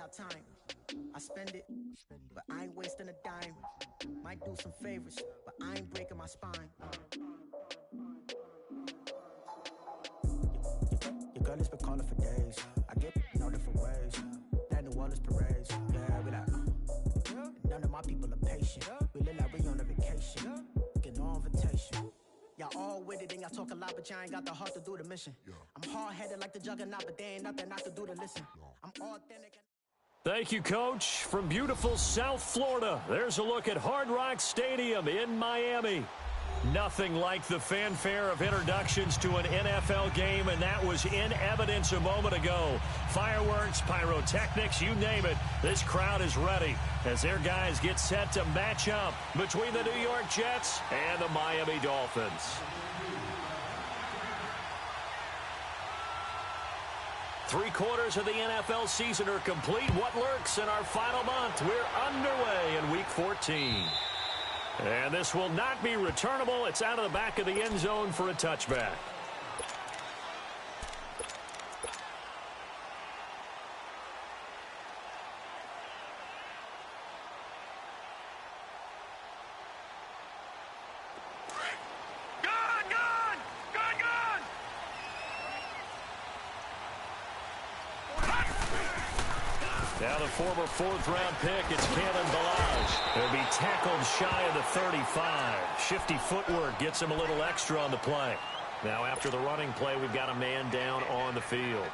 about time. I spend it, but I ain't wasting a dime. Might do some favors, but I ain't breaking my spine. Your girl has been calling for days. I get in all different ways. That New Orleans parades. Yeah, we like, none of my people are patient. We look like we on a vacation. Get no invitation. Y'all all with it and y'all talk a lot, but y'all ain't got the heart to do the mission. I'm hard-headed like the juggernaut, but there ain't nothing I can do to listen. I'm authentic. Thank you, Coach. From beautiful South Florida, there's a look at Hard Rock Stadium in Miami. Nothing like the fanfare of introductions to an NFL game, and that was in evidence a moment ago. Fireworks, pyrotechnics, you name it. This crowd is ready as their guys get set to match up between the New York Jets and the Miami Dolphins. Three-quarters of the NFL season are complete. What lurks in our final month? We're underway in Week 14. And this will not be returnable. It's out of the back of the end zone for a touchback. Now the former fourth-round pick, it's Kalen Ballage. He'll be tackled shy of the 35. Shifty footwork gets him a little extra on the play. Now after the running play, we've got a man down on the field.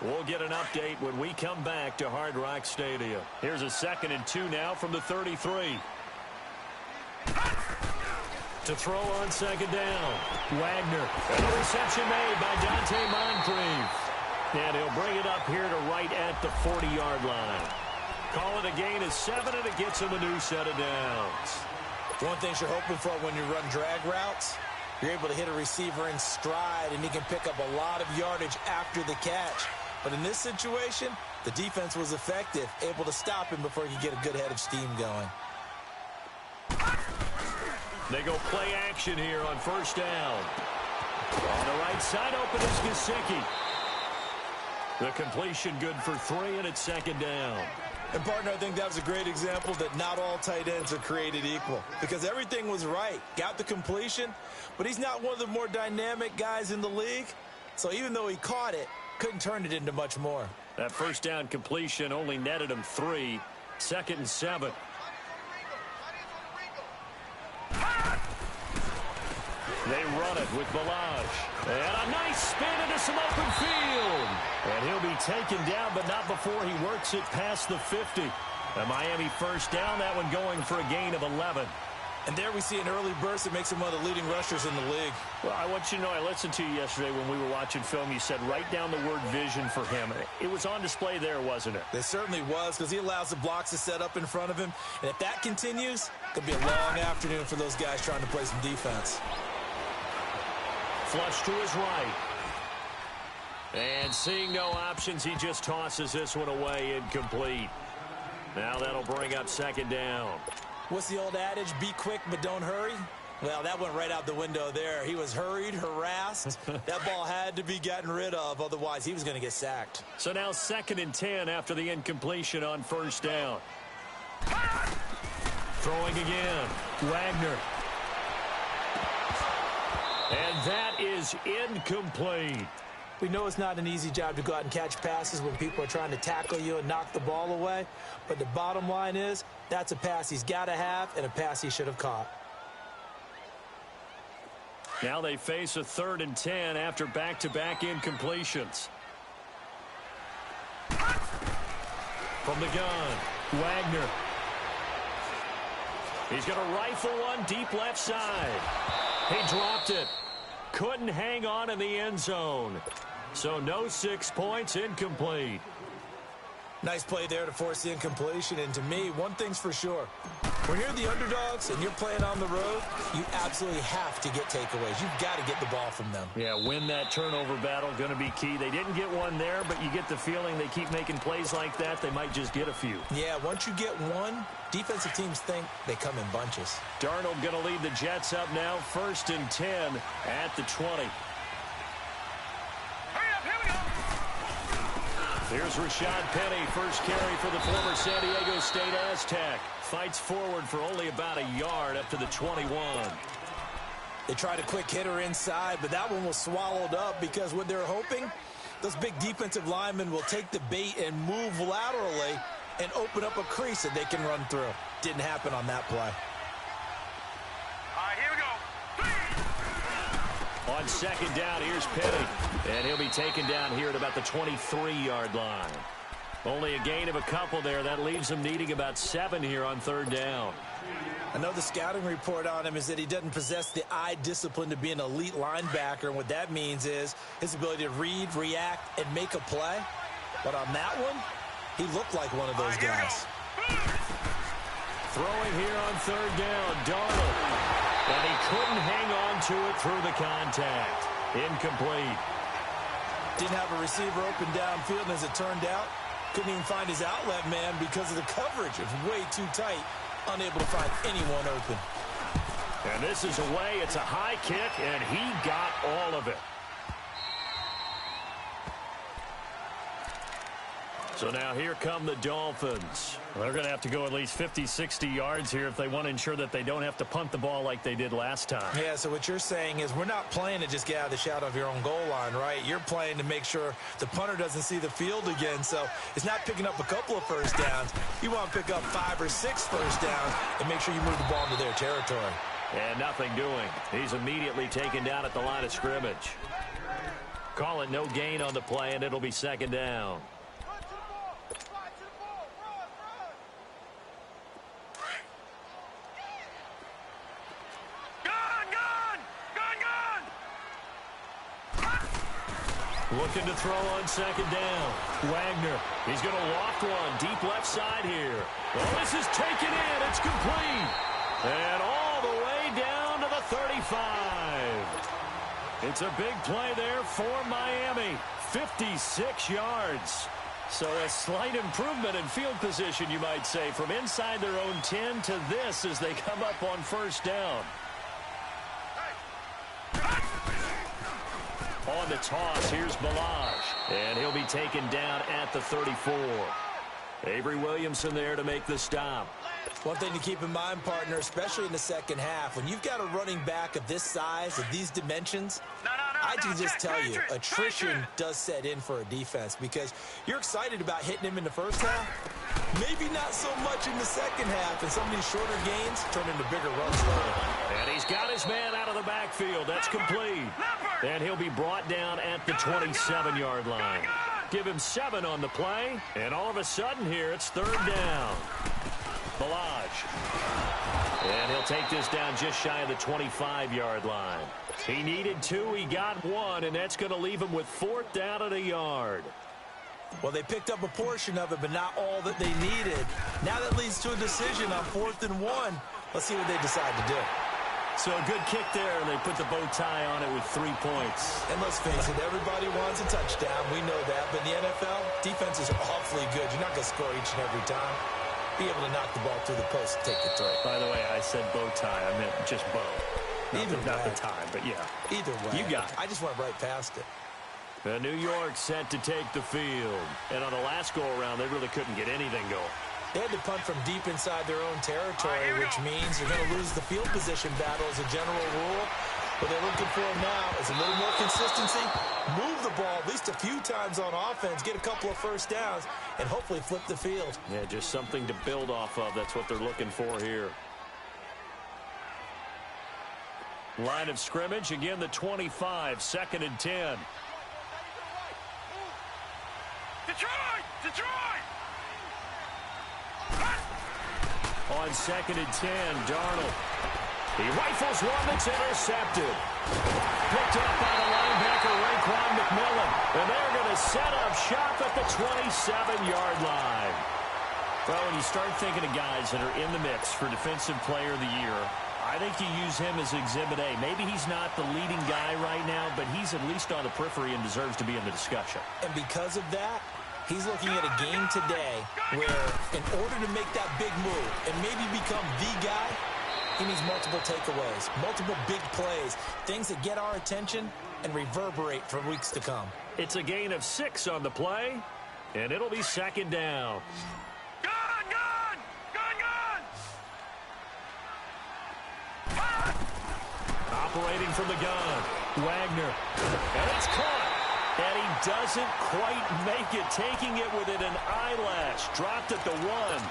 We'll get an update when we come back to Hard Rock Stadium. Here's a 2nd and 2 now from the 33. To throw on second down. Wagner. And a reception made by Dante Moncrief. And he'll bring it up here to right at the 40-yard line. Call it a gain of 7, and it gets him a new set of downs. One thing you're hoping for when you run drag routes, you're able to hit a receiver in stride, and he can pick up a lot of yardage after the catch. But in this situation, the defense was effective, able to stop him before he could get a good head of steam going. They go play action here on first down. On the right side, open is Gesicki. The completion good for 3, and it's second down. And, partner, I think that was a great example that not all tight ends are created equal. Because everything was right. Got the completion, but he's not one of the more dynamic guys in the league. So even though he caught it, couldn't turn it into much more. That first down completion only netted him 3. 2nd and 7. They run it with Ballage. And a nice spin into some open field. And he'll be taken down, but not before he works it past the 50. A Miami first down, that one going for a gain of 11. And there we see an early burst that makes him one of the leading rushers in the league. Well, I want you to know, I listened to you yesterday when we were watching film. You said write down the word vision for him. It was on display there, wasn't it? It certainly was, because he allows the blocks to set up in front of him. And if that continues, it could be a long afternoon for those guys trying to play some defense. Flush to his right. And seeing no options, he just tosses this one away, incomplete. Now that'll bring up second down. What's the old adage? Be quick, but don't hurry? Well, that went right out the window there. He was hurried, harassed. That ball had to be gotten rid of, otherwise he was going to get sacked. So now 2nd and 10 after the incompletion on first down. Throwing again. Wagner. And that is incomplete. We know it's not an easy job to go out and catch passes when people are trying to tackle you and knock the ball away. But the bottom line is, that's a pass he's got to have and a pass he should have caught. Now they face a 3rd and 10 after back-to-back incompletions. From the gun, Wagner. He's going to rifle one deep left side. He dropped it. Couldn't hang on in the end zone. So no 6 points, incomplete. Nice play there to force the incompletion. And to me, one thing's for sure. When you're the underdogs and you're playing on the road, you absolutely have to get takeaways. You've got to get the ball from them. Yeah, win that turnover battle, going to be key. They didn't get one there, but you get the feeling they keep making plays like that, they might just get a few. Yeah, once you get one, defensive teams think they come in bunches. Darnold going to lead the Jets up now, 1st and 10 at the 20. Here's Rashad Penny, first carry for the former San Diego State Aztec. Fights forward for only about a yard up to the 21. They tried a quick hitter inside, but that one was swallowed up because what they're hoping, those big defensive linemen will take the bait and move laterally and open up a crease that they can run through. Didn't happen on that play. All right, here we go. On second down, here's Penny. And he'll be taken down here at about the 23-yard line. Only a gain of a couple there. That leaves him needing about 7 here on third down. I know the scouting report on him is that he doesn't possess the eye discipline to be an elite linebacker. And what that means is his ability to read, react, and make a play. But on that one, he looked like one of those guys. Throwing here on third down, Darnold. And he couldn't hang on to it through the contact. Incomplete. Didn't have a receiver open downfield, and as it turned out, couldn't even find his outlet man because of the coverage. It was way too tight. Unable to find anyone open. And this is away. It's a high kick, and he got all of it. So now here come the Dolphins. They're going to have to go at least 50, 60 yards here if they want to ensure that they don't have to punt the ball like they did last time. Yeah, so what you're saying is we're not playing to just get out of the shadow of your own goal line, right? You're playing to make sure the punter doesn't see the field again. So it's not picking up a couple of first downs. You want to pick up 5 or 6 first downs and make sure you move the ball into their territory. And nothing doing. He's immediately taken down at the line of scrimmage. Call it no gain on the play, and it'll be second down. Looking to throw on second down. Wagner. He's going to loft one. Deep left side here. Well, this is taken in. It's complete. And all the way down to the 35. It's a big play there for Miami. 56 yards. So a slight improvement in field position, you might say, from inside their own 10 to this as they come up on first down. On the toss, here's Balaj. And he'll be taken down at the 34. Avery Williamson there to make the stop. One thing to keep in mind, partner, especially in the second half, when you've got a running back of this size, of these dimensions, I can just tell you, attrition does set in for a defense because you're excited about hitting him in the first half, maybe not so much in the second half, and some of these shorter gains turn into bigger runs later. And he's got his man out of the backfield. That's complete. And he'll be brought down at the 27-yard line. Give him 7 on the play, and all of a sudden here it's third down. Balaj. And he'll take this down just shy of the 25-yard line. He needed 2, he got 1, and that's going to leave him with 4th down at a yard. Well, they picked up a portion of it, but not all that they needed. Now that leads to a decision on 4th and 1. Let's see what they decide to do. So a good kick there, and they put the bow tie on it with 3 points. And let's face it, everybody wants a touchdown. We know that. But in the NFL, defenses are awfully good. You're not going to score each and every time. Be able to knock the ball through the post and take the throw. By the way, I said bow tie. I meant just bow. Not the tie, but yeah. Either way. You got it. I just went right past it. New York set to take the field. And on the last go-around, they really couldn't get anything going. They had to punt from deep inside their own territory, which means they're going to lose the field position battle as a general rule. What they're looking for now is a little more consistency, move the ball at least a few times on offense, get a couple of first downs, and hopefully flip the field. Yeah, just something to build off of. That's what they're looking for here. Line of scrimmage, again the 25, 2nd and 10. Detroit! Detroit! On 2nd and 10, Darnold. He rifles one that's intercepted. Picked up by the linebacker, Raekwon McMillan. And they're going to set up shop at the 27-yard line. Well, when you start thinking of guys that are in the mix for Defensive Player of the Year, I think you use him as Exhibit A. Maybe he's not the leading guy right now, but he's at least on the periphery and deserves to be in the discussion. And because of that, he's looking at a game today where in order to make that big move and maybe become the guy, he needs multiple takeaways, multiple big plays, things that get our attention and reverberate for weeks to come. It's a gain of 6 on the play, and it'll be second down. Gun! Operating from the gun, Wagner. And it's caught. And he doesn't quite make it, taking it within an eyelash. Dropped at the 1.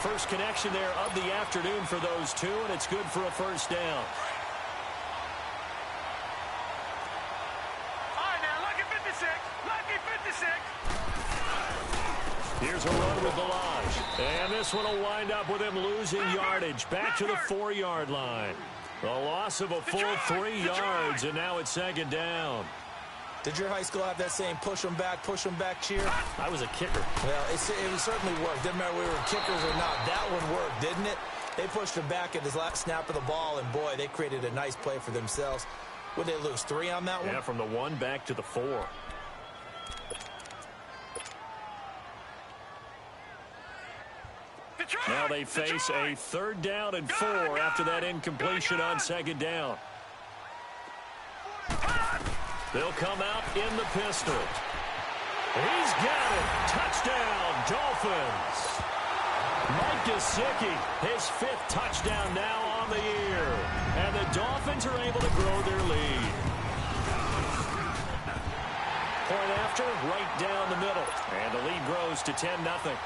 First connection there of the afternoon for those two, and it's good for a first down. All right, now, lucky 56. Lucky 56. Here's a run with Balaj. And this one will wind up with him losing yardage. Back to the 4-yard line. A loss of a full 3 yards, and now it's second down. Did your high school have that saying, push them back cheer? I was a kicker. Well, it certainly worked. Didn't matter whether we were kickers or not. That one worked, didn't it? They pushed him back at his last snap of the ball, and, boy, they created a nice play for themselves. Would they lose 3 on that one? Yeah, from the 1 back to the 4. Now they face a 3rd down and 4 after that incompletion on second down. They'll come out in the pistol. He's got it. Touchdown, Dolphins. Mike Gesicki, his 5th touchdown now on the year. And the Dolphins are able to grow their lead. Point after, right down the middle. And the lead grows to 10-0.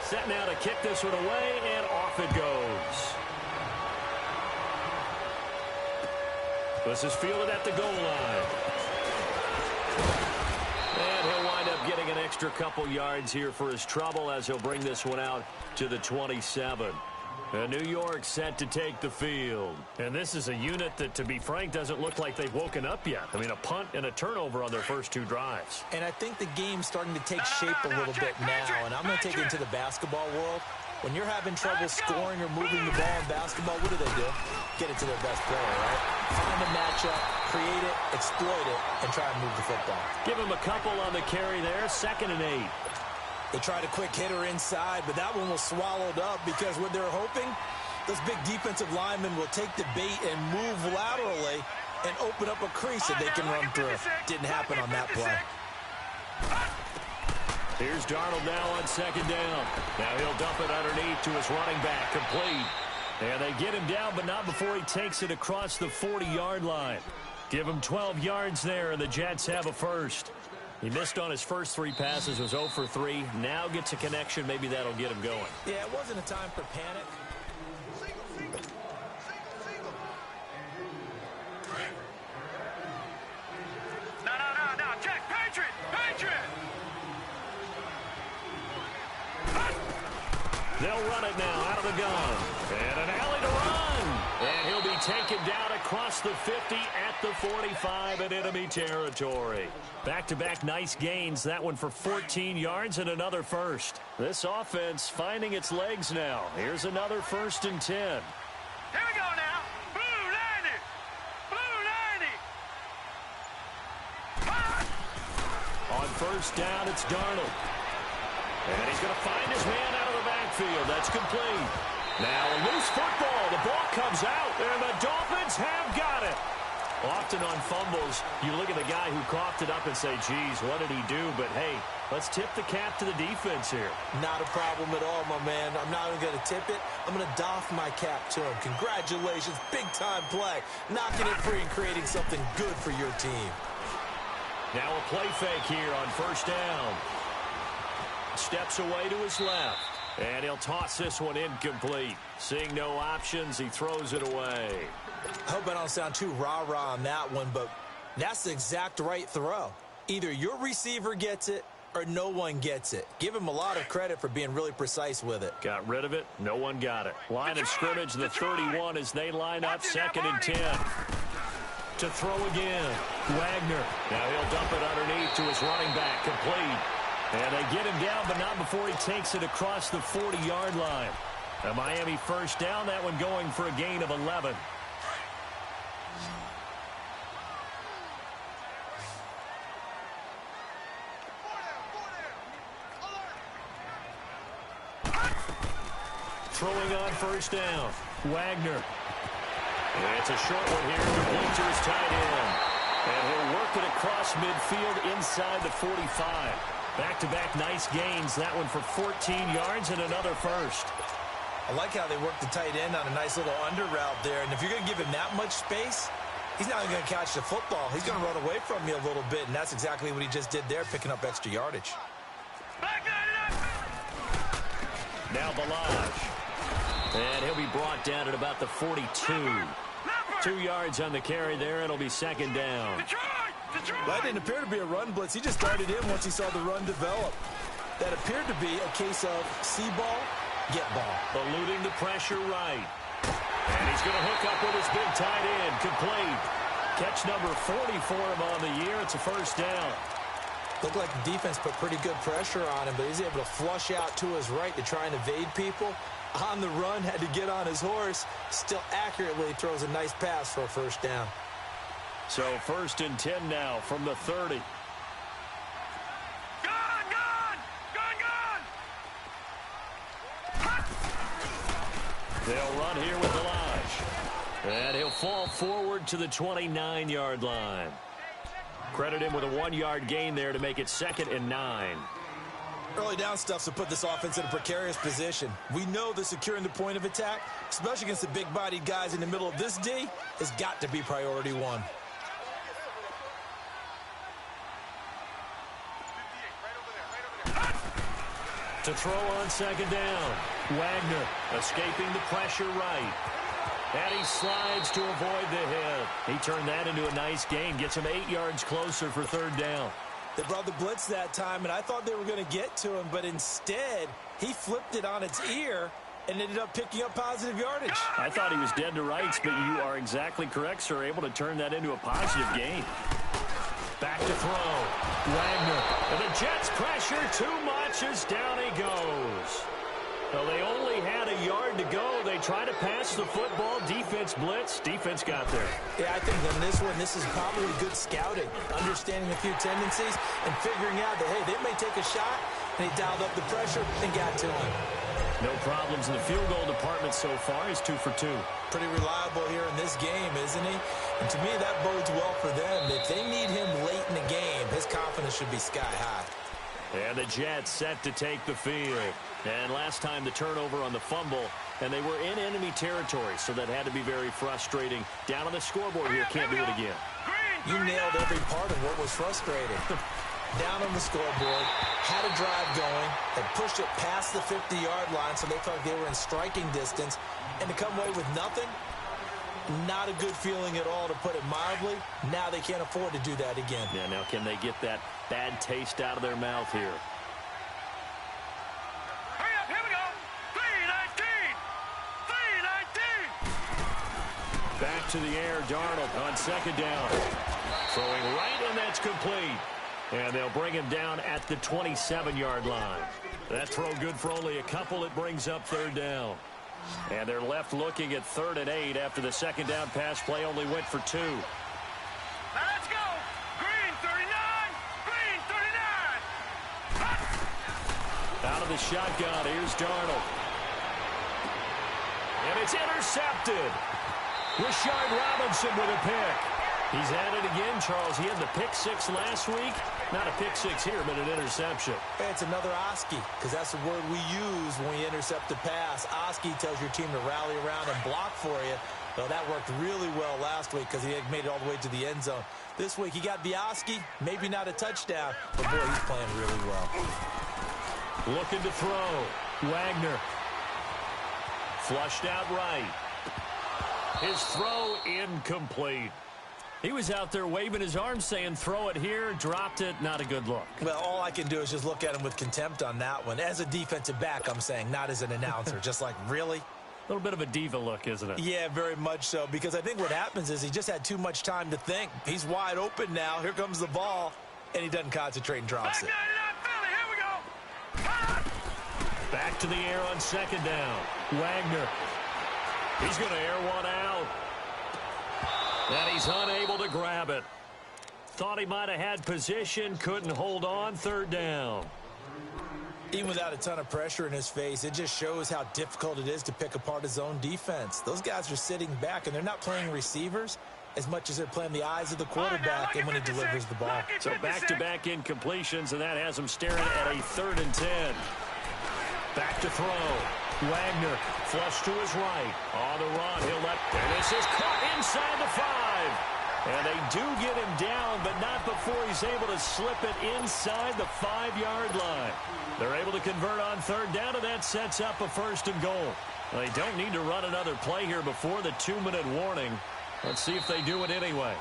Set now to kick this one away, and off it goes. This is fielded at the goal line. And he'll wind up getting an extra couple yards here for his trouble as he'll bring this one out to the 27. And New York set to take the field. And this is a unit that, to be frank, doesn't look like they've woken up yet. I mean, a punt and a turnover on their first 2 drives. And I think the game's starting to take shape a little bit now. And I'm going to take it into the basketball world. When you're having trouble scoring or moving the ball in basketball, what do? Get it to their best player, right? Find a matchup, create it, exploit it, and try and move the football. Give him a couple on the carry there, 2nd and 8. They tried a quick hitter inside, but that one was swallowed up because what they're hoping, those big defensive linemen will take the bait and move laterally and open up a crease that they can run through. Didn't happen on that play. Here's Darnold now on second down. Now he'll dump it underneath to his running back, complete. And they get him down, but not before he takes it across the 40-yard line. Give him 12 yards there, and the Jets have a first. He missed on his first 3 passes, was 0 for 3. Now gets a connection. Maybe that'll get him going. Yeah, it wasn't a time for panic. No. Check. Patriot. They'll run it now out of the gun. And an alley to run. And he'll be taken down across the 50 at the 45 in enemy territory. Back-to-back nice gains. That one for 14 yards and another first. This offense finding its legs now. Here's another 1st and 10. Here we go now. Blue 90. On first down, it's Darnold. And he's going to find his man out of the backfield. That's complete. Now a loose football. The ball comes out, and the Dolphins have got it. Often on fumbles, you look at the guy who coughed it up and say, geez, what did he do? But, hey, let's tip the cap to the defense here. Not a problem at all, my man. I'm not even going to tip it. I'm going to doff my cap to him. Congratulations. Big-time play. Knocking it free and creating something good for your team. Now a play fake here on first down. Steps away to his left. And he'll toss this one incomplete. Seeing no options, he throws it away. I hope I don't sound too rah-rah on that one, but that's the exact right throw. Either your receiver gets it or no one gets it. Give him a lot of credit for being really precise with it. Got rid of it. No one got it. Line of scrimmage, the 31 as they line up 2nd and 10. To throw again. Wagner. Now he'll dump it underneath to his running back. Complete. And they get him down, but not before he takes it across the 40-yard line. A Miami first down, that one going for a gain of 11. Throwing on first down. Wagner. And it's a short one here. Complete to his tight end. And he'll work it across midfield inside the 45. Back-to-back nice gains. That one for 14 yards and another first. I like how they work the tight end on a nice little under route there. And if you're going to give him that much space, he's not even going to catch the football. He's going to run away from you a little bit, and that's exactly what he just did there, picking up extra yardage. Now Balaj. And he'll be brought down at about the 42. 2 yards on the carry there. It'll be second down. That didn't appear to be a run blitz. He just started in once he saw the run develop. That appeared to be a case of see ball, get ball. Eluding the pressure right. And he's going to hook up with his big tight end. Complete. Catch number 40 for him on the year. It's a first down. Looked like the defense put pretty good pressure on him, but he's able to flush out to his right to try and evade people. On the run, had to get on his horse. Still accurately throws a nice pass for a first down. So 1st and 10 now from the 30. They'll run here with Balaj. And he'll fall forward to the 29-yard line. Credit him with a 1-yard gain there to make it 2nd and 9. Early down stuff to put this offense in a precarious position. We know that securing the point of attack, especially against the big-bodied guys in the middle of this D, has got to be priority one. To throw on 2nd down. Wagner escaping the pressure right. And he slides to avoid the hit. He turned that into a nice gain. Gets him 8 yards closer for 3rd down. They brought the blitz that time, and I thought they were going to get to him, but instead, he flipped it on its ear and ended up picking up positive yardage. I thought he was dead to rights, but you are exactly correct, sir. Able to turn that into a positive gain. Back to throw. Wagner. And the Jets pressure too much as down he goes. Well, they only had a yard to go. They tried to pass the football. Defense blitz. Defense got there. Yeah, I think on this one, this is probably good scouting, understanding a few tendencies and figuring out that, hey, they may take a shot, and he dialed up the pressure and got to him. No problems in the field goal department so far. He's 2 for 2. Pretty reliable here in this game, isn't he? And to me, that bodes well for them. If they need him late in the game, his confidence should be sky high. And the Jets set to take the field. And last time the turnover on the fumble, and they were in enemy territory, so that had to be very frustrating. Down on the scoreboard here, can't do it again. You nailed every part of what was frustrating. Down on the scoreboard, had a drive going, had pushed it past the 50-yard line, so they felt like they were in striking distance, and to come away with nothing, not a good feeling at all, to put it mildly. Now they can't afford to do that again. Yeah, now can they get that bad taste out of their mouth here? Hurry up, here we go. 3-19. Back to the air, Darnold on 2nd down. Throwing right, and that's complete. And they'll bring him down at the 27-yard line. That throw good for only a couple. It brings up 3rd down. And they're left looking at 3rd and 8 after the 2nd down pass play only went for 2. Now let's go. Green 39. Green 39. Out of the shotgun, here's Darnold. And it's intercepted. Rashard Robinson with a pick. He's at it again, Charles. He had the pick 6 last week. Not a pick 6 here, but an interception. It's another Oski, because that's the word we use when we intercept a pass. Oski tells your team to rally around and block for you. Well, that worked really well last week because he had made it all the way to the end zone. This week, he got the Oski, maybe not a touchdown, but boy, he's playing really well. Looking to throw. Wagner. Flushed out right. His throw incomplete. He was out there waving his arms saying, throw it here, dropped it, not a good look. Well, all I can do is just look at him with contempt on that one. As a defensive back, I'm saying, not as an announcer. Just like, really? A little bit of a diva look, isn't it? Yeah, very much so, because I think what happens is he just had too much time to think. He's wide open now. Here comes the ball, and he doesn't concentrate and drops it. Here we go. Back to the air on 2nd down. Wagner. He's going to air one out. And he's unable to grab it. Thought he might have had position, couldn't hold on. 3rd down. Even without a ton of pressure in his face, it just shows how difficult it is to pick apart his own defense. Those guys are sitting back, and they're not playing receivers. as much as they're playing the eyes of the quarterback and when he delivers the ball. So back-to-back incompletions, and that has him staring at a 3rd and 10. Back to throw. Wagner, flush to his right. On the run, he'll let, and this is caught inside the 5. And they do get him down, but not before he's able to slip it inside the 5-yard line. They're able to convert on 3rd down, and that sets up a 1st and goal. They don't need to run another play here before the 2-minute warning. Let's see if they do it anyway.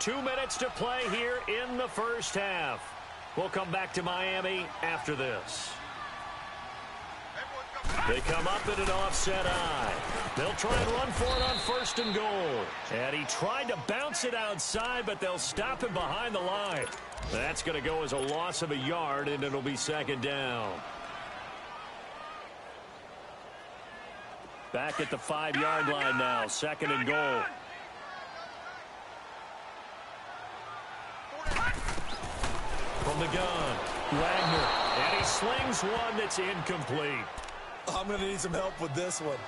2 minutes to play here in the first half. We'll come back to Miami after this. They come up in an offset eye. They'll try and run for it on 1st and goal. And he tried to bounce it outside, but they'll stop him behind the line. That's going to go as a loss of a yard, and it'll be 2nd down. Back at the 5-yard line now, 2nd and goal. From the gun, Wagner, and he slings one that's incomplete. I'm going to need some help with this one.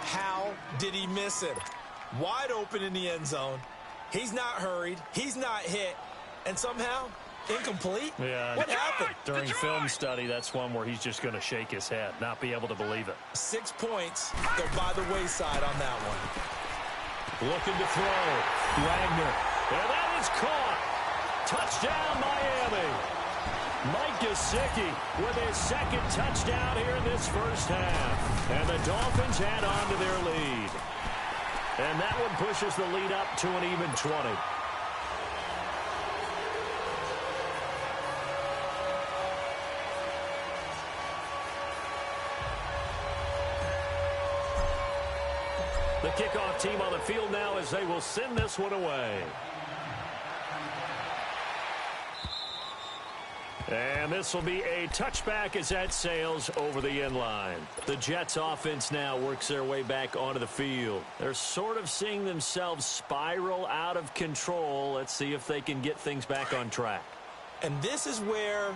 How did he miss it? Wide open in the end zone. He's not hurried. He's not hit. And somehow, incomplete? Yeah. What happened? During film study, that's one where he's just going to shake his head, not be able to believe it. 6 points go by the wayside on that one. Looking to throw. Wagner. And that is caught. Touchdown, Miami. Mike Gesicki with his 2nd touchdown here in this first half. And the Dolphins add on to their lead. And that one pushes the lead up to an even 20. The kickoff team on the field now as they will send this one away. And this will be a touchback as that sails over the end line. The Jets offense now works their way back onto the field. They're sort of seeing themselves spiral out of control. Let's see if they can get things back on track. And this is where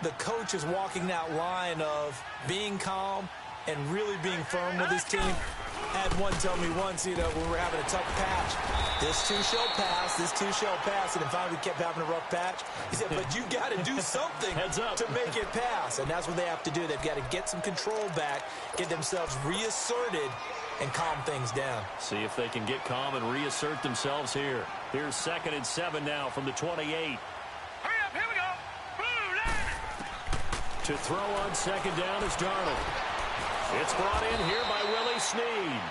the coach is walking that line of being calm and really being firm with his team. Had one tell me once, when we're having a tough patch, this too shall pass, this too shall pass. And then finally we kept having a rough patch. He said, but you got to do something to make it pass. And that's what they have to do. They've got to get some control back, get themselves reasserted, and calm things down. See if they can get calm and reassert themselves here. Here's 2nd and 7 now from the 28. Hurry up, here we go. To throw on 2nd down is Darnold. It's brought in here by Willie Snead.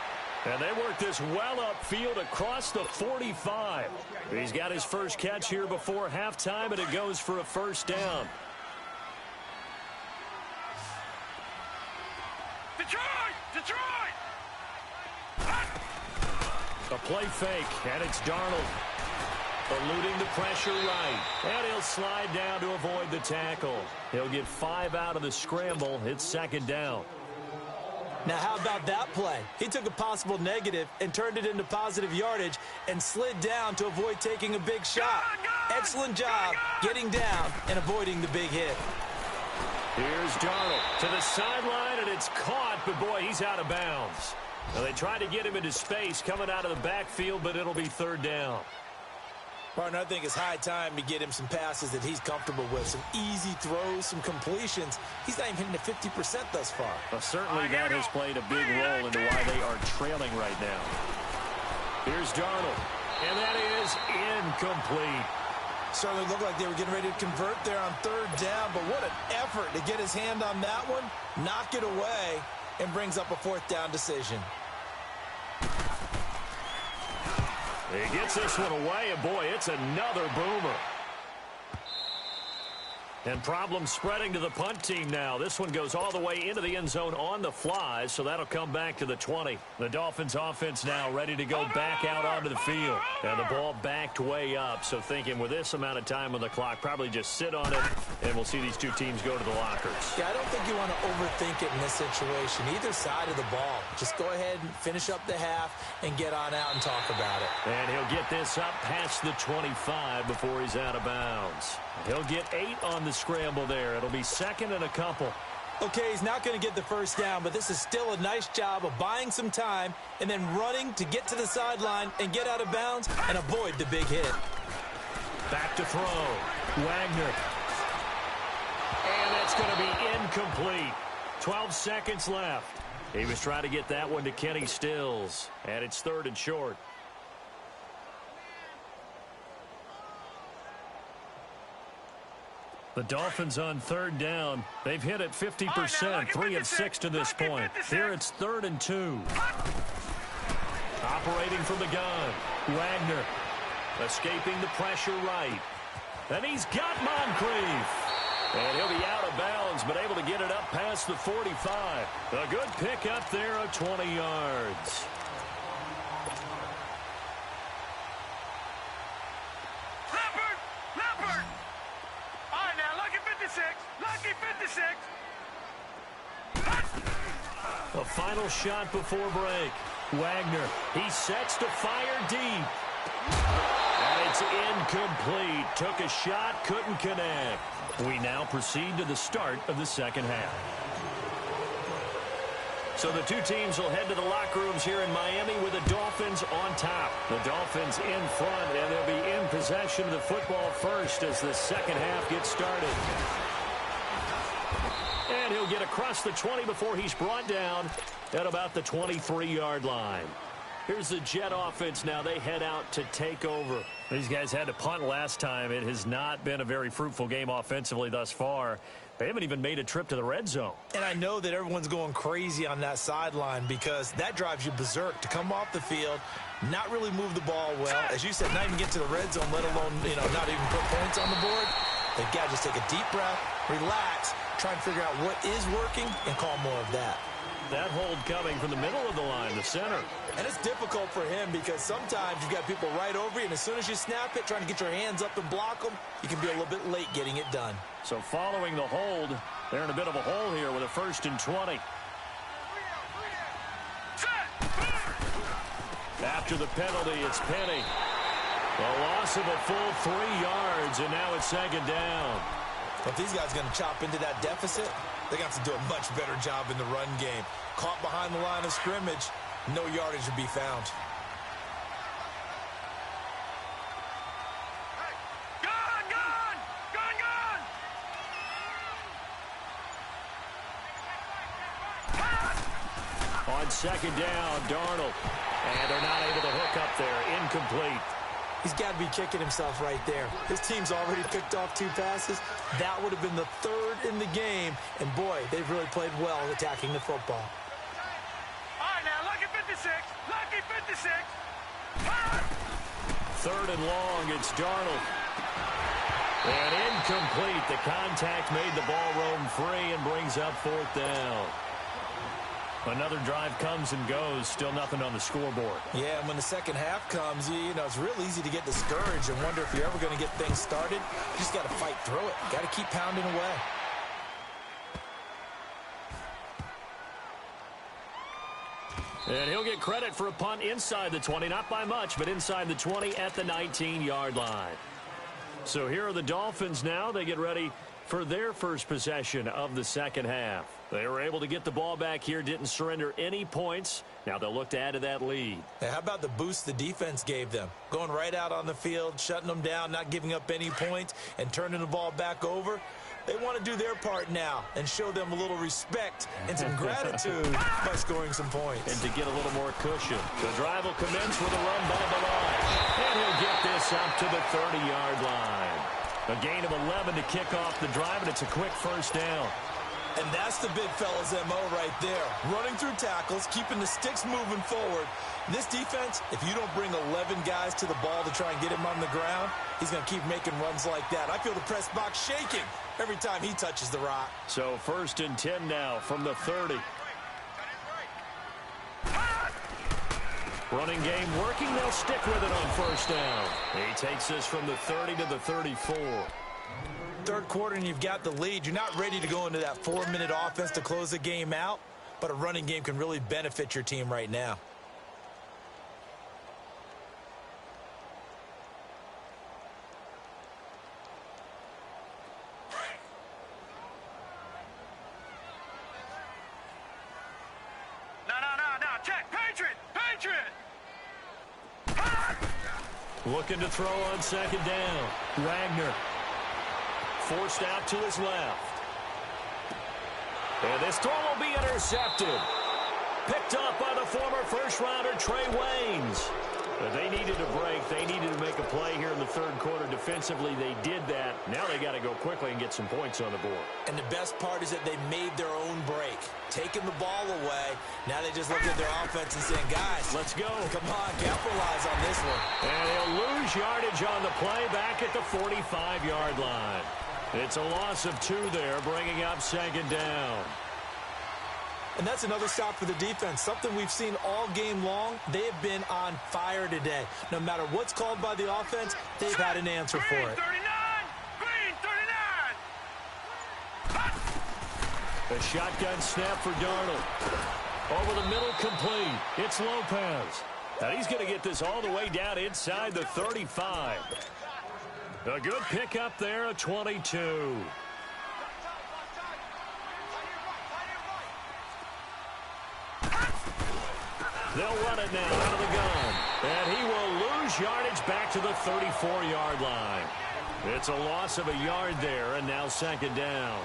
And they work this well upfield across the 45. He's got his first catch here before halftime, and it goes for a 1st down. Detroit! A play fake, and it's Darnold. Eluding the pressure right. And he'll slide down to avoid the tackle. He'll get 5 out of the scramble. It's 2nd down. Now, how about that play? He took a possible negative and turned it into positive yardage and slid down to avoid taking a big shot. Excellent job getting down and avoiding the big hit. Here's Darnold to the sideline, and it's caught, but boy, he's out of bounds. Now, they tried to get him into space coming out of the backfield, but it'll be 3rd down. Partner, I think it's high time to get him some passes that he's comfortable with, some easy throws, some completions. He's not even hitting the 50% thus far. Well, certainly that has played a big role into why they are trailing right now. Here's Darnold, and that is incomplete. Certainly looked like they were getting ready to convert there on 3rd down, but what an effort to get his hand on that one, knock it away, and brings up a 4th down decision. He gets this one away, and boy, it's another boomer. And problems spreading to the punt team now. This one goes all the way into the end zone on the fly, so that'll come back to the 20. The Dolphins offense now ready to go back out onto the field. And the ball backed way up, so thinking with this amount of time on the clock, probably just sit on it, and we'll see these two teams go to the lockers. Yeah, I don't think you want to overthink it in this situation, either side of the ball. Just go ahead and finish up the half and get on out and talk about it. And he'll get this up past the 25 before he's out of bounds. He'll get 8 on the scramble there. It'll be 2nd and a couple. Okay, he's not going to get the first down, but this is still a nice job of buying some time and then running to get to the sideline and get out of bounds and avoid the big hit. Back to throw. Wagner. And that's going to be incomplete. 12 seconds left. He was trying to get that one to Kenny Stills, and it's 3rd and short. The Dolphins on 3rd down. They've hit it 50%, 3 of 6 to this point. Here it's 3rd and 2. Operating from the gun. Wagner escaping the pressure right. And he's got Moncrief. And he'll be out of bounds, but able to get it up past the 45. A good pick up there of 20 yards. Leopard! All right, now, lucky 56. Lucky 56. A final shot before break. Wagner, he sets to fire deep. And it's incomplete. Took a shot, couldn't connect. We now proceed to the start of the second half. So the two teams will head to the locker rooms here in Miami with the Dolphins on top. The Dolphins in front, and they'll be in possession of the football first as the second half gets started. And he'll get across the 20 before he's brought down at about the 23-yard line. Here's the Jet offense now. They head out to take over. These guys had to punt last time. It has not been a very fruitful game offensively thus far. They haven't even made a trip to the red zone. And I know that everyone's going crazy on that sideline because that drives you berserk to come off the field, not really move the ball well. As you said, not even get to the red zone, let alone, not even put points on the board. They've got to just take a deep breath, relax, try and figure out what is working, and call more of that. That hold coming from the middle of the line, the center. And it's difficult for him because sometimes you've got people right over you, and as soon as you snap it, trying to get your hands up and block them, you can be a little bit late getting it done. So following the hold, they're in a bit of a hole here with a 1st and 20. After the penalty, it's Penny. The loss of a full 3 yards, and now it's 2nd down. If these guys are going to chop into that deficit, they're going to have to do a much better job in the run game. Caught behind the line of scrimmage, no yardage to be found. On 2nd down, Darnold. And they're not able to hook up there. Incomplete. He's got to be kicking himself right there. His team's already picked off 2 passes. That would have been the 3rd in the game. And, boy, they've really played well attacking the football. All right, now, lucky 56. Lucky 56. 3rd and long, it's Darnold. And incomplete. The contact made the ball roam free and brings up 4th down. Another drive comes and goes. Still nothing on the scoreboard. Yeah, and when the second half comes, it's real easy to get discouraged and wonder if you're ever going to get things started. You just got to fight through it. Got to keep pounding away. And he'll get credit for a punt inside the 20. Not by much, but inside the 20 at the 19-yard line. So here are the Dolphins now. They get ready for their first possession of the second half. They were able to get the ball back here, didn't surrender any points. Now they'll look to add to that lead. Hey, how about the boost the defense gave them? Going right out on the field, shutting them down, not giving up any points, and turning the ball back over. They want to do their part now and show them a little respect and some gratitude by scoring some points. And to get a little more cushion. The drive will commence with a run by the line. And he'll get this up to the 30-yard line. A gain of 11 to kick off the drive, and it's a quick first down. And that's the big fella's MO right there. Running through tackles, keeping the sticks moving forward. This defense, if you don't bring 11 guys to the ball to try and get him on the ground, he's going to keep making runs like that. I feel the press box shaking every time he touches the rock. So 1st and 10 now from the 30. Running game working. They'll stick with it on 1st down. He takes this from the 30 to the 34. Third quarter and you've got the lead. You're not ready to go into that 4-minute offense to close the game out, but a running game can really benefit your team right now. Looking to throw on second down. Wagner. Forced out to his left. And this throw will be intercepted. Picked up by the former first-rounder Trey Waynes. But they needed a break. They needed to make a play here in the third quarter. Defensively, they did that. Now they got to go quickly and get some points on the board. And the best part is that they made their own break. Taking the ball away. Now they just look at their offense and saying, guys, let's go. Come on, capitalize on this one. And he'll lose yardage on the play back at the 45-yard line. It's a loss of 2 there, bringing up second down. And that's another stop for the defense. Something we've seen all game long. They have been on fire today. No matter what's called by the offense, they've had an answer for it. Green 39! A shotgun snap for Darnold. Over the middle, complete. It's Lopez. And he's going to get this all the way down inside the 35. A good pickup there, a 22. They'll run it now out of the gun. And he will lose yardage back to the 34-yard line. It's a loss of a yard there, and now second down.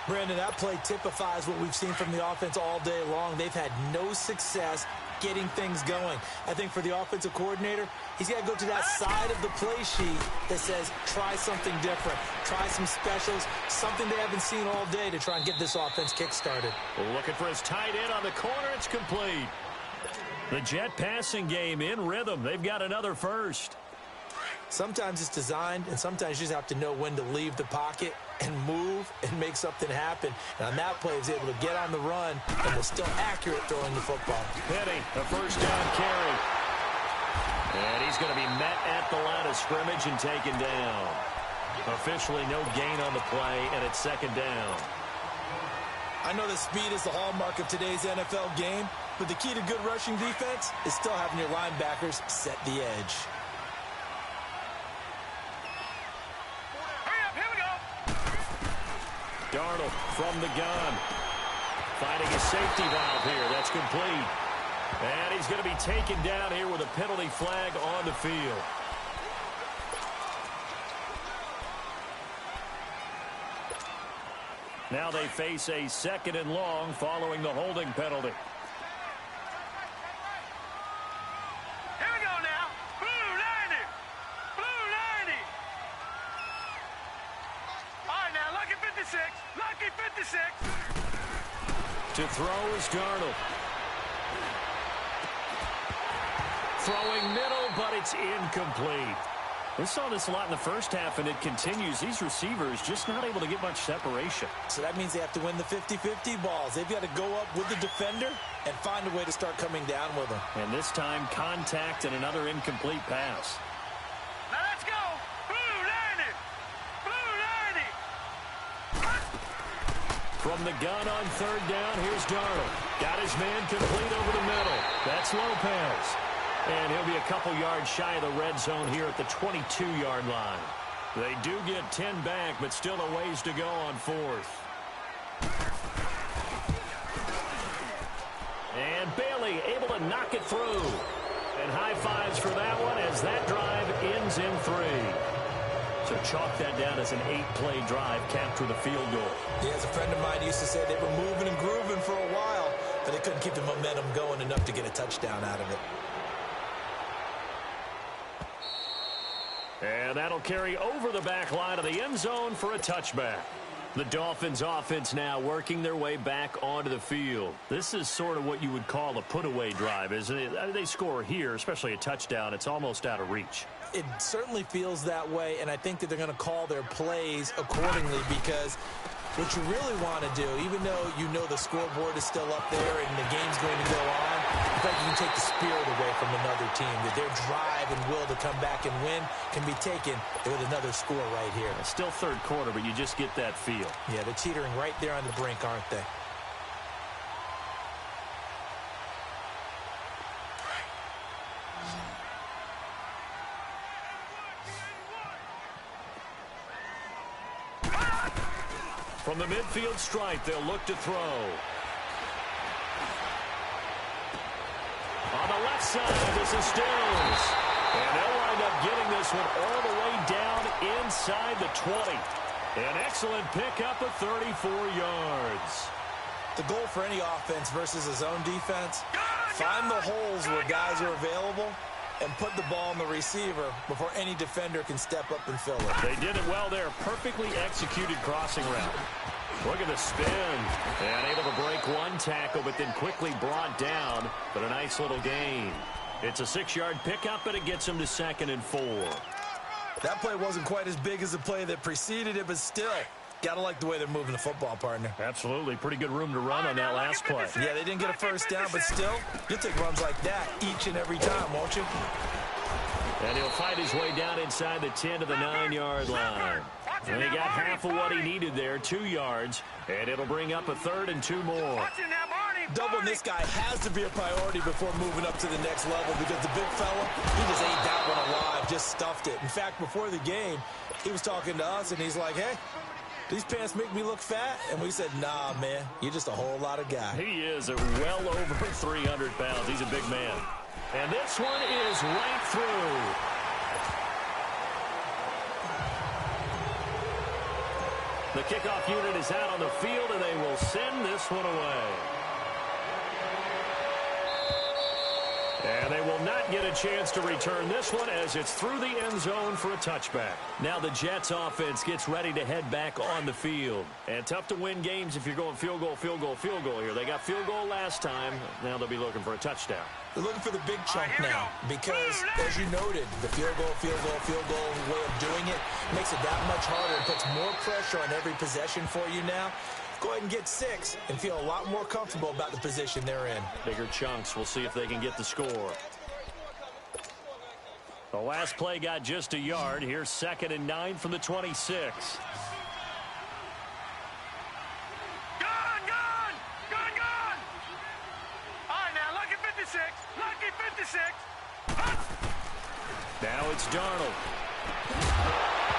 Brandon, that play typifies what we've seen from the offense all day long. They've had no success getting things going. I think for the offensive coordinator, he's got to go to that side of the play sheet that says, try something different. Try some specials, something they haven't seen all day to try and get this offense kick-started. Looking for his tight end on the corner. It's complete. The Jet passing game in rhythm. They've got another first. Sometimes it's designed, and sometimes you just have to know when to leave the pocket and move and make something happen. And on that play, he was able to get on the run and was still accurate throwing the football. Penny, a first down carry. And he's going to be met at the line of scrimmage and taken down. Officially no gain on the play, and it's second down. I know that speed is the hallmark of today's NFL game, but the key to good rushing defense is still having your linebackers set the edge. Hurry up, here we go. Darnold from the gun. Finding a safety valve here. That's complete. And he's going to be taken down here with a penalty flag on the field. Now they face a second and long following the holding penalty. Here we go now. Blue 90. Blue 90. All right, now, lucky 56. Lucky 56. To throw is Darnold. Throwing middle, but it's incomplete. We saw this a lot in the first half, and it continues. These receivers just not able to get much separation. So that means they have to win the 50-50 balls. They've got to go up with the defender and find a way to start coming down with them. And this time, contact and another incomplete pass. Now let's go. Blue 90. Blue 90. From the gun on third down, here's Darnold. Got his man complete over the middle. That's Lopez. And he'll be a couple yards shy of the red zone here at the 22-yard line. They do get 10 back, but still a ways to go on fourth. And Bailey able to knock it through. And high fives for that one as that drive ends in 3. So chalk that down as an 8-play drive, capture the field goal. Yeah, as a friend of mine used to say, they were moving and grooving for a while, but they couldn't keep the momentum going enough to get a touchdown out of it. And that'll carry over the back line of the end zone for a touchback. The Dolphins offense now working their way back onto the field. This is sort of what you would call a put-away drive, isn't it? They score here, especially a touchdown. It's almost out of reach. It certainly feels that way, and I think that they're going to call their plays accordingly because what you really want to do, even though you know the scoreboard is still up there and the game's going to go on, in fact, you can take the spirit away from another team, that their drive and will to come back and win can be taken with another score right here. It's still third quarter, but you just get that feel. Yeah, they're teetering right there on the brink, aren't they? From the midfield stripe, they'll look to throw. On the left side, this is Stills. And they'll wind up getting this one all the way down inside the 20. An excellent pickup of 34 yards. The goal for any offense versus a zone defense, find the holes where guys are available and put the ball on the receiver before any defender can step up and fill it. They did it well there. Perfectly executed crossing route. Look at the spin. And able to break one tackle, but then quickly brought down. But a nice little gain. It's a 6-yard pickup, and it gets him to 2nd and 4. That play wasn't quite as big as the play that preceded it, but still, got to like the way they're moving the football, partner. Absolutely. Pretty good room to run on that last play. Yeah, they didn't get a first down, but still, you'll take runs like that each and every time, won't you? And he'll fight his way down inside the 10 to the 9-yard line. And he got half of what he needed there, 2 yards, and it'll bring up a 3rd and 2 more. Doubling this guy has to be a priority before moving up to the next level because the big fella, he just ate that one alive, just stuffed it. In fact, before the game, he was talking to us, and he's like, hey, these pants make me look fat? And we said, nah, man, you're just a whole lot of guy. He is well over 300 pounds. He's a big man. And this one is right through. The kickoff unit is out on the field, and they will send this one away. And they will not get a chance to return this one as it's through the end zone for a touchback. Now the Jets offense gets ready to head back on the field. And tough to win games if you're going field goal, field goal, field goal here. They got field goal last time. Now they'll be looking for a touchdown. They're looking for the big chunk now because, as you noted, the field goal way of doing it makes it that much harder and puts more pressure on every possession for you now. Go ahead and get 6 and feel a lot more comfortable about the position they're in. Bigger chunks. We'll see if they can get the score. The last play got just a yard. Here's 2nd and 9 from the 26. Now it's Darnold.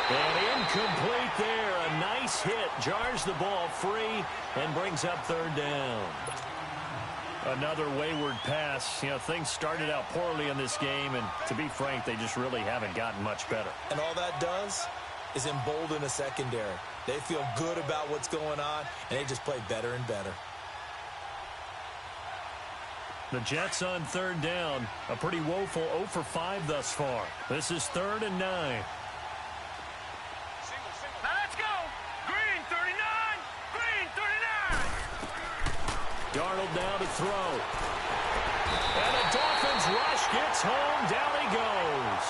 And incomplete there. A nice hit. Jars the ball free and brings up 3rd down. Another wayward pass. You know, things started out poorly in this game, and to be frank, they just really haven't gotten much better. And all that does is embolden a secondary. They feel good about what's going on, and they just play better and better. The Jets on 3rd down. A pretty woeful 0 for 5 thus far. This is 3rd and 9. Now let's go. Green 39. Green 39. Darnold down to throw. And the Dolphins rush gets home. Down he goes.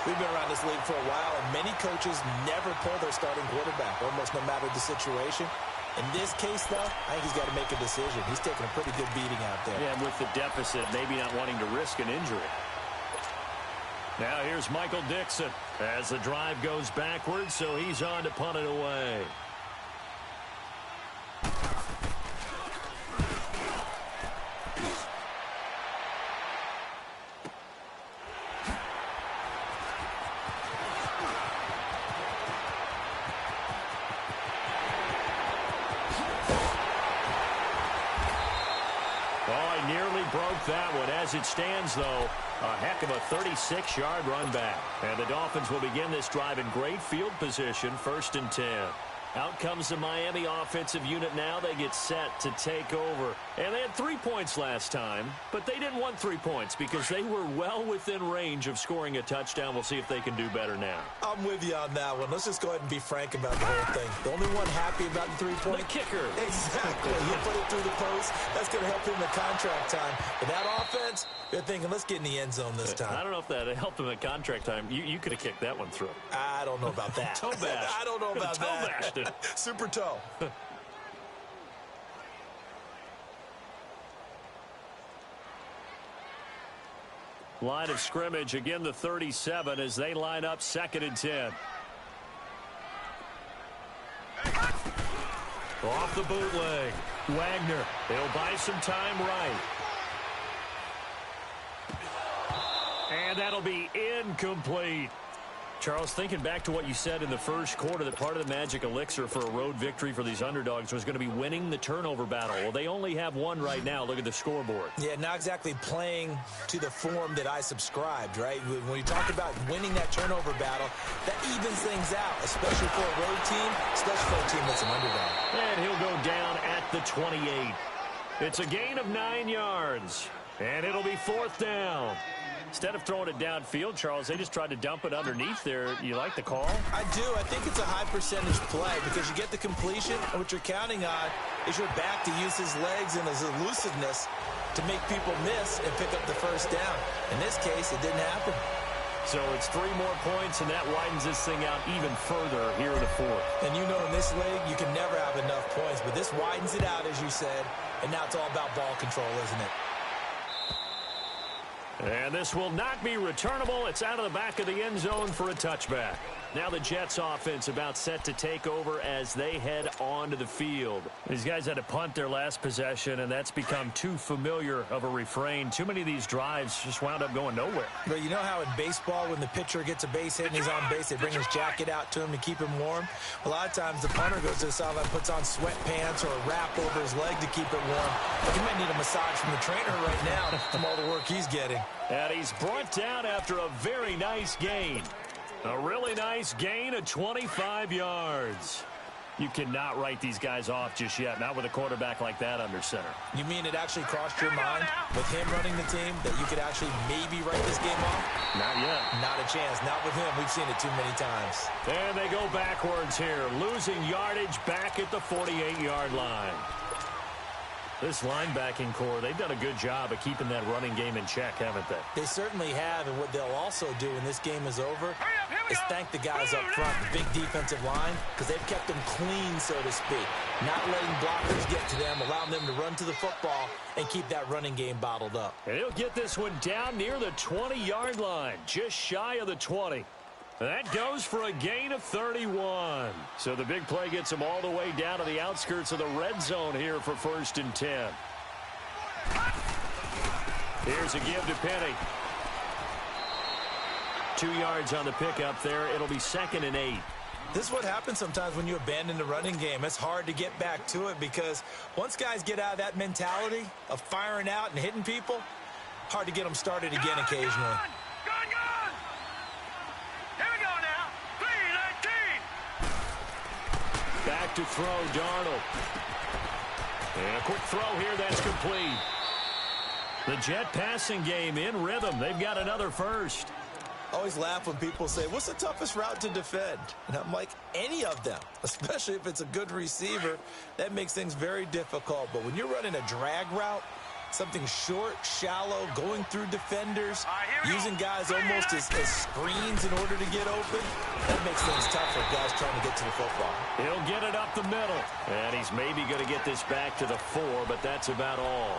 We've been around this league for a while, and many coaches never pull their starting quarterback, almost no matter the situation. In this case, though, I think he's got to make a decision. He's taking a pretty good beating out there. Yeah, with the deficit, maybe not wanting to risk an injury. Now here's Michael Dixon as the drive goes backwards, so he's on to punt it away. Broke that one. As it stands, though, a heck of a 36-yard run back. And the Dolphins will begin this drive in great field position, 1st and 10. Out comes the Miami offensive unit now. They get set to take over. And they had 3 points last time, but they didn't want 3 points because they were well within range of scoring a touchdown. We'll see if they can do better now. I'm with you on that one. Let's just go ahead and be frank about the whole thing. The only one happy about the 3-point. The kicker. Exactly. He'll put it through the post. That's going to help him in contract time. But that offense, they're thinking, let's get in the end zone this time. I don't know if that helped him at contract time. You could have kicked that one through. I don't know about that. Toe bash. I don't know about toe that. Bashed it. Super toe. Line of scrimmage, again the 37 as they line up 2nd and 10. Off the bootleg. Wagner, he'll buy some time right. And that'll be incomplete. Charles, thinking back to what you said in the first quarter, that part of the magic elixir for a road victory for these underdogs was going to be winning the turnover battle. Well, they only have one right now. Look at the scoreboard. Yeah, not exactly playing to the form that I subscribed, right? When you talk about winning that turnover battle, that evens things out, especially for a road team, especially for a team that's an underdog. And he'll go down at the 28. It's a gain of 9 yards, and it'll be 4th down. Instead of throwing it downfield, Charles, they just tried to dump it underneath there. You like the call? I do. I think it's a high percentage play because you get the completion, and what you're counting on is your back to use his legs and his elusiveness to make people miss and pick up the first down. In this case, it didn't happen. So it's 3 more points, and that widens this thing out even further here in the 4th. And you know in this league, you can never have enough points, but this widens it out, as you said, and now it's all about ball control, isn't it? And this will not be returnable. It's out of the back of the end zone for a touchback. Now the Jets offense about set to take over as they head onto the field. These guys had to punt their last possession, and that's become too familiar of a refrain. Too many of these drives just wound up going nowhere. But you know how in baseball, when the pitcher gets a base hit and he's on base, they bring his jacket out to him to keep him warm? A lot of times the punter goes to the sideline, puts on sweatpants or a wrap over his leg to keep it warm. But he might need a massage from the trainer right now from all the work he's getting. And he's brought down after a very nice gain. A really nice gain of 25 yards. You cannot write these guys off just yet, not with a quarterback like that under center. You mean it actually crossed your mind with him running the team that you could actually maybe write this game off? Not yet. Not a chance. Not with him. We've seen it too many times. And they go backwards here, losing yardage back at the 48-yard line. This linebacking core, they've done a good job of keeping that running game in check, haven't they? They certainly have, and what they'll also do when this game is over is thank the guys up front, the big defensive line, because they've kept them clean, so to speak. Not letting blockers get to them, allowing them to run to the football and keep that running game bottled up. And he'll get this one down near the 20-yard line, just shy of the 20. That goes for a gain of 31. So the big play gets him all the way down to the outskirts of the red zone here for 1st and 10. Here's a give to Penny. 2 yards on the pickup there. It'll be 2nd and 8. This is what happens sometimes when you abandon the running game. It's hard to get back to it because once guys get out of that mentality of firing out and hitting people, hard to get them started again occasionally. Back to throw, Darnold. And a quick throw here that's complete. The Jet passing game in rhythm. They've got another first. Always laugh when people say, what's the toughest route to defend? And I'm like, any of them, especially if it's a good receiver. That makes things very difficult. But when you're running a drag route, something short, shallow, going through defenders, using guys almost as screens in order to get open, that makes things tough for guys trying to get to the football. He'll get it up the middle. And he's maybe going to get this back to the 4, but that's about all.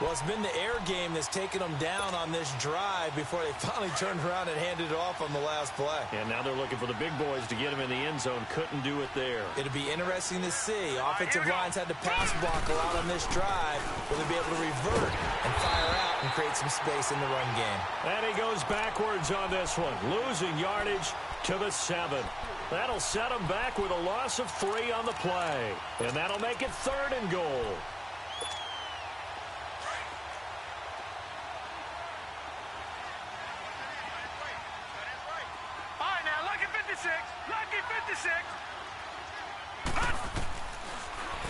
Well, it's been the air game that's taken them down on this drive before they finally turned around and handed it off on the last play. And now they're looking for the big boys to get him in the end zone. Couldn't do it there. It'll be interesting to see. Offensive lines had to pass block a lot on this drive. Will they be able to revert and fire out and create some space in the run game? And he goes backwards on this one, losing yardage to the 7. That'll set him back with a loss of 3 on the play. And that'll make it 3rd and goal.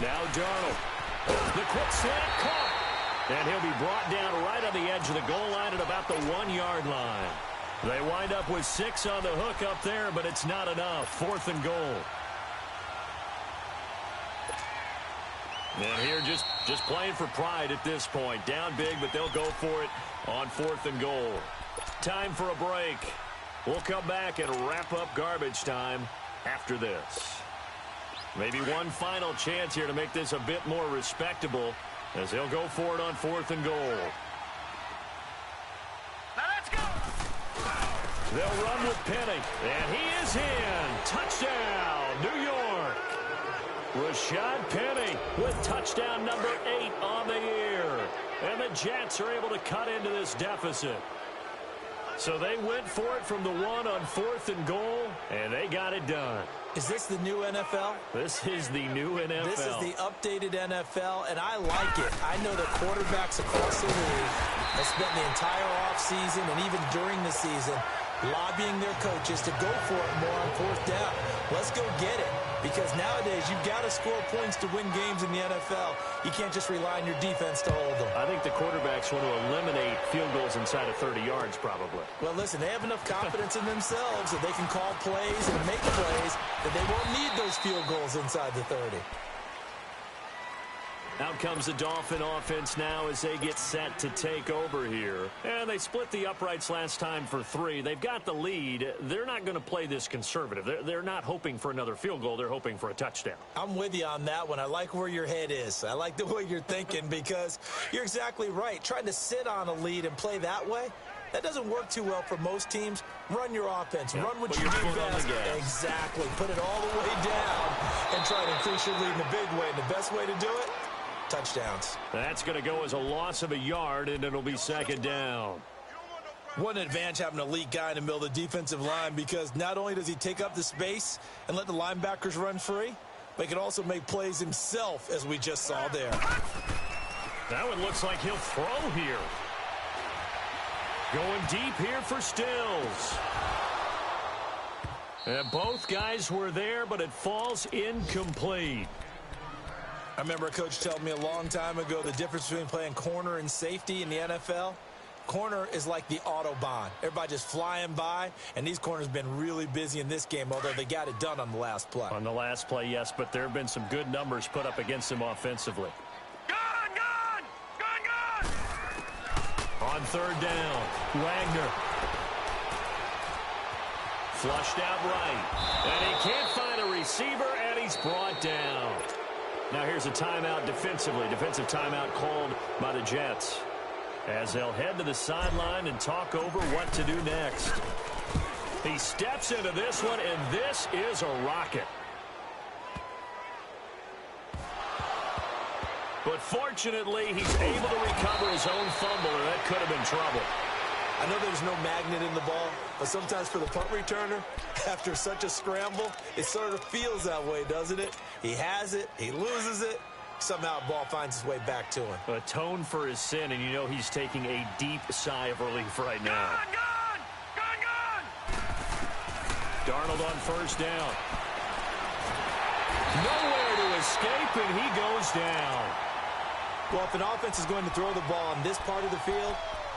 Now Darnold. The quick slant caught. And he'll be brought down right on the edge of the goal line at about the 1-yard line. They wind up with 6 on the hook up there, but it's not enough. 4th and goal. And here just playing for pride at this point. Down big, but they'll go for it on 4th and goal. Time for a break. We'll come back and wrap up garbage time after this. Maybe one final chance here to make this a bit more respectable as they'll go for it on 4th and goal. Now let's go. They'll run with Penny, and he is in. Touchdown, New York. Rashad Penny with touchdown number 8 on the year. And the Jets are able to cut into this deficit. So they went for it from the 1 on 4th and goal, and they got it done. Is this the new NFL? This is the new NFL. This is the updated NFL, and I like it. I know that quarterbacks across the league have spent the entire offseason and even during the season lobbying their coaches to go for it more on 4th down. Let's go get it. Because nowadays, you've got to score points to win games in the NFL. You can't just rely on your defense to hold them. I think the quarterbacks want to eliminate field goals inside of 30 yards, probably. Well, listen, they have enough confidence in themselves that they can call plays and make plays that they won't need those field goals inside the 30. Out comes the Dolphin offense now as they get set to take over here. And they split the uprights last time for 3. They've got the lead. They're not going to play this conservative. They're not hoping for another field goal. They're hoping for a touchdown. I'm with you on that one. I like where your head is. I like the way you're thinking because you're exactly right. Trying to sit on a lead and play that way, that doesn't work too well for most teams. Run your offense. Run what you do best. Exactly. Put it all the way down and try to increase your lead in a big way. And the best way to do it, touchdowns. That's going to go as a loss of a yard, and it'll be 2nd down. What an advantage having an elite guy in the middle of the defensive line because not only does he take up the space and let the linebackers run free, but he can also make plays himself, as we just saw there. That one looks like he'll throw here. Going deep here for Stills. And both guys were there, but it falls incomplete. I remember a coach telling me a long time ago the difference between playing corner and safety in the NFL. Corner is like the Autobahn. Everybody just flying by, and these corners have been really busy in this game, although they got it done on the last play. On the last play, yes, but there have been some good numbers put up against them offensively. Gone! On 3rd down, Wagner. Flushed out right. And he can't find a receiver, and he's brought down. Now here's a timeout defensively. Defensive timeout called by the Jets as they'll head to the sideline and talk over what to do next. He steps into this one, and this is a rocket. But fortunately, he's able to recover his own fumble, or that could have been trouble. I know there's no magnet in the ball, but sometimes for the punt returner, after such a scramble, it sort of feels that way, doesn't it? He has it, he loses it, somehow the ball finds its way back to him. Atone for his sin, and you know he's taking a deep sigh of relief right now. Gone! Darnold on 1st down. Nowhere to escape, and he goes down. Well, if an offense is going to throw the ball on this part of the field,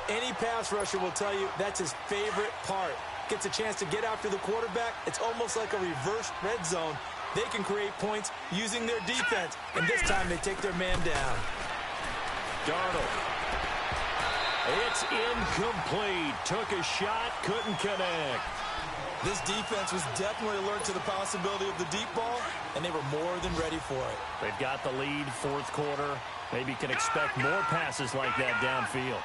any pass rusher will tell you that's his favorite part. Gets a chance to get after the quarterback. It's almost like a reverse red zone. They can create points using their defense, and this time they take their man down. Darnold. It's incomplete. Took a shot, couldn't connect. This defense was definitely alert to the possibility of the deep ball, and they were more than ready for it. They've got the lead, 4th quarter. Maybe can expect more passes like that downfield.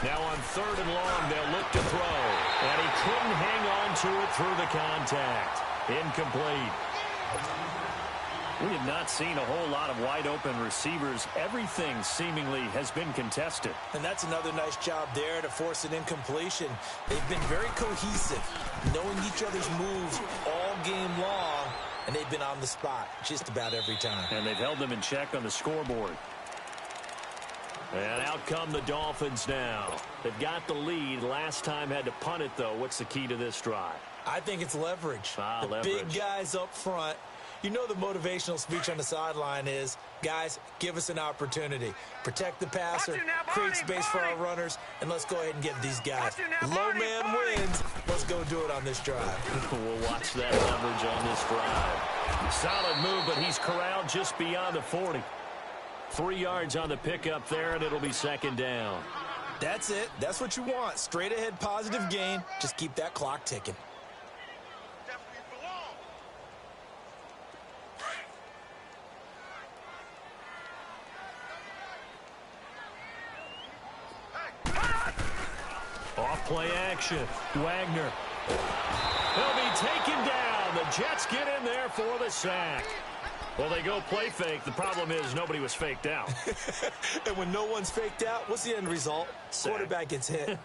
Now on 3rd and long, they'll look to throw. And he couldn't hang on to it through the contact. Incomplete. We have not seen a whole lot of wide-open receivers. Everything seemingly has been contested. And that's another nice job there to force an incompletion. They've been very cohesive, knowing each other's moves all game long, and they've been on the spot just about every time. And they've held them in check on the scoreboard. And out come the Dolphins now. They've got the lead. Last time had to punt it, though. What's the key to this drive? I think it's leverage. The leverage. Big guys up front. You know the motivational speech on the sideline is, guys, give us an opportunity. Protect the passer, create space for our runners, and let's go ahead and get these guys. Low man wins. Let's go do it on this drive. We'll watch that leverage on this drive. Solid move, but he's corralled just beyond the 40. 3 yards on the pickup there, and it'll be 2nd down. That's it. That's what you want. Straight ahead positive gain. Just keep that clock ticking. Off-play action. Wagner. He'll be taken down. The Jets get in there for the sack. Well, they go play fake. The problem is nobody was faked out. And when no one's faked out, what's the end result? Sack. Quarterback gets hit.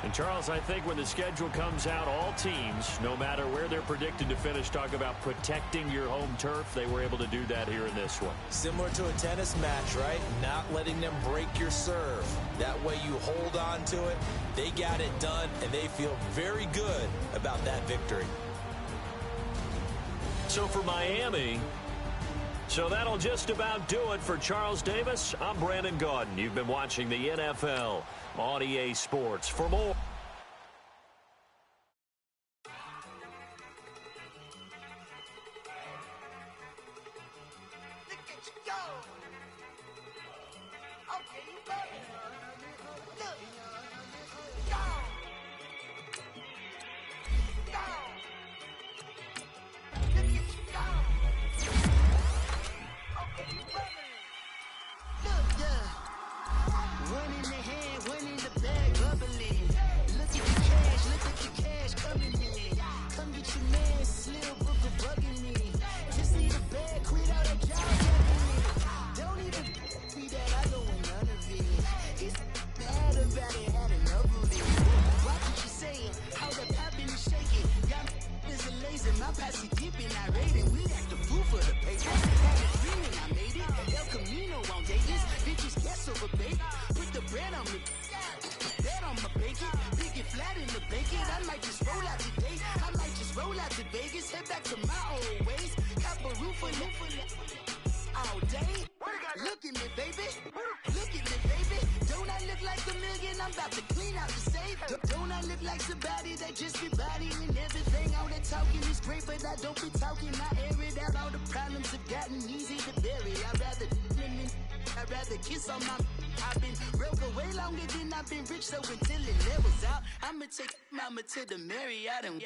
And, Charles, I think when the schedule comes out, all teams, no matter where they're predicted to finish, talk about protecting your home turf. They were able to do that here in this one. Similar to a tennis match, right? Not letting them break your serve. That way you hold on to it. They got it done, and they feel very good about that victory. So for Miami, that'll just about do it for Charles Davis. I'm Brandon Gaudin. You've been watching the NFL on EA Sports. For more. To the Marriott and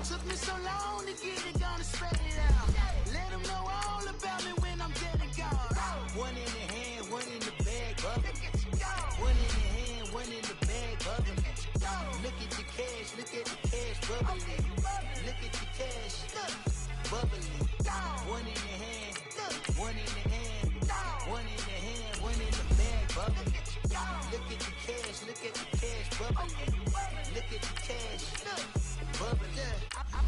took me so long to get it, gonna spread it out. Let them know all about me when I'm dead and gone. One in the hand, one in the bag, bubble. One in the hand, one in the bag, bubble. Look at the cash, bubbling. Look at the cash, bubbling. One in the hand, one in the hand, one in the hand, one in the bag, bubbling. Look at the cash, bubbling. Look at the cash, bubbling.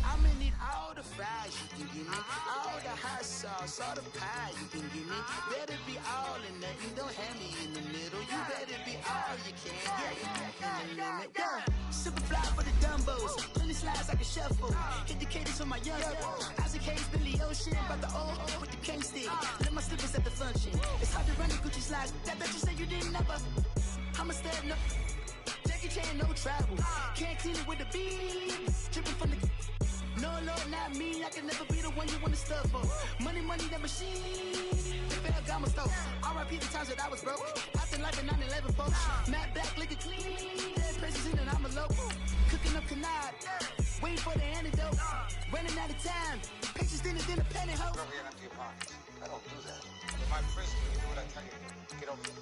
I'm gonna need all the fries you can give me, all the hot sauce, all the pie you can give me. Better be all or nothing, don't have me in the middle. You better be all you can, yeah. Super fly for the Dumbos, plenty slides like a shuffle. Hit the cadence for my young Isaac Hayes, Billy Ocean, but the old with the cane stick. Let my slippers at the function. It's hard to run the Gucci slides. That bet you say you didn't never. I'ma step no. Jackie Chan, no travel. Can't clean it with the beat. Dripping from the. No, Lord, not me. I can never be the one you want to stuff for. Money, that machine. Ferragamo stove. R.I.P. the times that I was broke. Acting like a 9/11 folks. Matte black, liquor clean. Dead presents in and I'm a local. Cooking up canard. Waiting for the antidote. Running out of time. Pictures thinner than a pantyhose. I don't do that. In my prison, you do what I tell you. Get over it.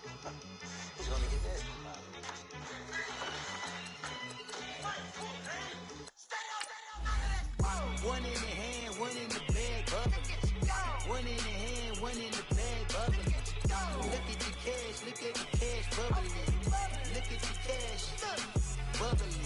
You're gonna get dead. One in the hand, one in the bag, bubbling. One in the hand, one in the bag, bubbling. Look at the cash, bubbling. Look at the cash, bubbling.